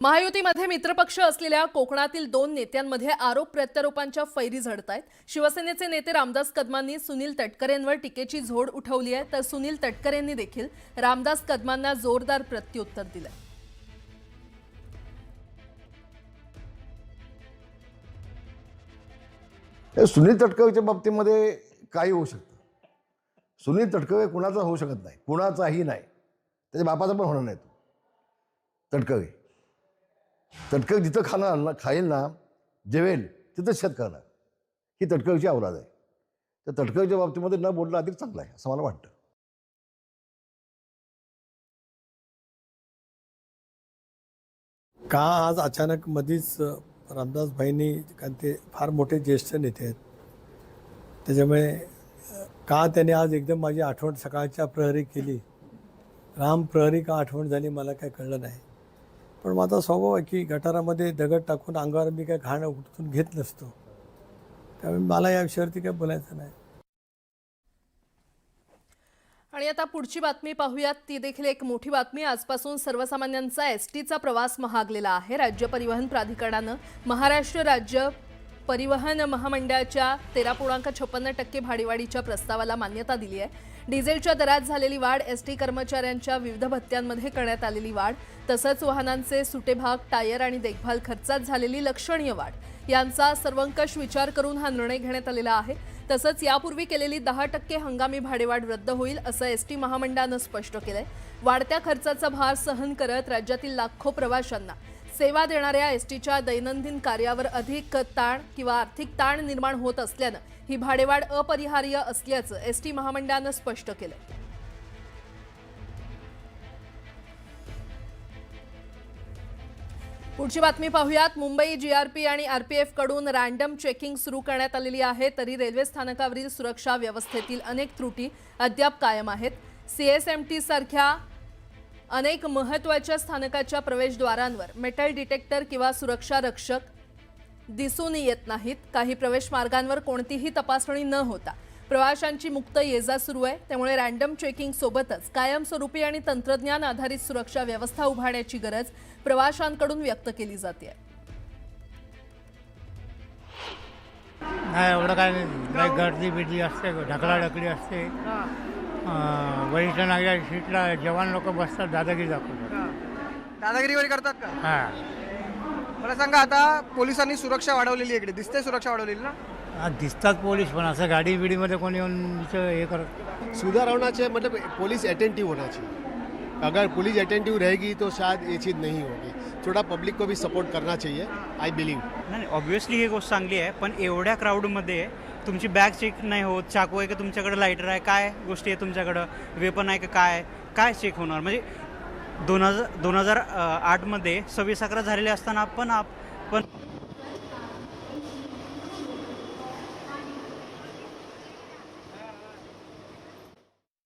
महायुतीमध्ये मित्रपक्ष असलेल्या कोकणातील दोन नेत्यांमध्ये आरोप प्रत्यारोपांच्या फैरी झडतायत। शिवसेनेचे नेते रामदास कदमांनी सुनील तटकरेंवर टीकेची झोड उठवली आहे, तर सुनील तटकरेंनी देखील रामदास कदमांना जोरदार प्रत्युत्तर दिलंय। सुनील तटकरेच्या बाबतीमध्ये काही होऊ शकतं। सुनील तटकरे कुणाचा होऊ शकत नाही, कुणाचाही नाही, त्याच्या बापाचा पण होणार नाही। तटकरे जिथं खाईल ना, जेवेल तिथं शेत करणार, ही तटकरेची औलाद आहे। तर तटकरेच्या बाबतीमध्ये न बोलणं अधिक चांगलं आहे असं मला वाटतं। का आज अचानक मधीच रामदास भाईंनी, कारण ते फार मोठे ज्येष्ठ नेते आहेत, त्याच्यामुळे का त्याने आज एकदम माझी आठवण सकाळच्या प्रहरी केली, राम प्रहरी का आठवण झाली मला काय कळलं नाही। पण माझा स्वभाव आहे की गटारामध्ये दगड टाकून अंगावर मी काय घाण उठून घेत नसतो, त्यामुळे मला या विषयावरती काय बोलायचं नाही। आणि आता पुढची बातमी पाहूयात, ती देखील एक मोठी बातमी। आजपासून सर्वसामान्यांचा एसटीचा प्रवास महागलेला आहे। राज्य परिवहन प्राधिकरणाने महाराष्ट्र राज्य परिवहन महामंडळाच्या 13.56% भाडेवाढीच्या प्रस्तावाला मान्यता दिली आहे। डिझेलच्या दरात झालेली वाढ, एसटी कर्मचाऱ्यांच्या विविध भत्त्यांमध्ये करण्यात आलेली वाढ, तसंच वाहनांचे सुटे भाग, टायर आणि देखभाल खर्चात झालेली लक्षणीय वाढ यांचा सर्वंकष विचार करून हा निर्णय घेण्यात आलेला आहे। तसंच यापूर्वी केलेली 10% हंगामी भाडेवाढ रद्द होईल असं एसटी महामंडळानं स्पष्ट केलंय। वाढत्या खर्चाचा भार सहन करत राज्यातील लाखो प्रवाशांना सेवा देणाऱ्या एसटीच्या दैनंदिन कार्यावर अधिक ताण किंवा आर्थिक ताण निर्माण होत असल्यानं ही भाडेवाढ अपरिहार्य असल्याचं एसटी महामंडळानं स्पष्ट केलंय। पुढची बातमी पाहूयात। मुंबई जीआरपी आणि आरपीएफ कडून रँडम चेकिंग सुरू करण्यात आलेली आहे, तरी रेल्वे स्थानकावरील सुरक्षा व्यवस्थेतील अनेक त्रुटी अद्याप कायम आहेत। सीएसएमटी सारख्या अनेक महत्त्वाच्या स्थानकाच्या प्रवेशद्वारांवर मेटल डिटेक्टर किंवा सुरक्षा रक्षक दिसून येत नाहीत। काही प्रवेश मार्गांवर कोणतीही तपासणी न होता प्रवाशांची मुक्त ये-जा सुरू आहे, त्यामुळे रँडम चेकिंग सोबतच कायमस्वरूपी आणि तंत्रज्ञान आधारित सुरक्षा व्यवस्था उभारण्याची गरज प्रवाशांकडून व्यक्त केली जाते। नाही एवढं काय नाही, गर्दी बिर्दी असते, ढकलाढकली असते, वरिष्ठ नागरिक सीटला जवान लोक बसतात, दादागिरी दाखवतात। दादागिरी वगैरे करतात का? हां, मला सांगा, आता पोलिसांनी सुरक्षा वाढवलेली आहे, इकडे दिसते सुरक्षा वाढवलेली ना? दिसतात पोलीस, पण असं गाडी बिडीमध्ये कोणी येऊन हे करत। सुधार होना चाहिए, मतलब पुलिस अटेंटिव होना चाहिए। अगर पुलिस अटेंटिव रहेगी तो शायद ये चीज़ नहीं होगी। थोड़ा पब्लिक को भी सपोर्ट करना चाहिए, आई बिलीव। नाही, ऑब्वियसली ही गोष्ट चांगली आहे, पण एवढ्या क्राऊडमध्ये तुमची बॅग चेक नाही होत, चाकू आहे का तुमच्याकडे, लायटर आहे, काय गोष्टी आहे तुमच्याकडं, वेपन आहे का, काय चेक होणार? म्हणजे 2008मध्ये 26/11 झालेले असताना पण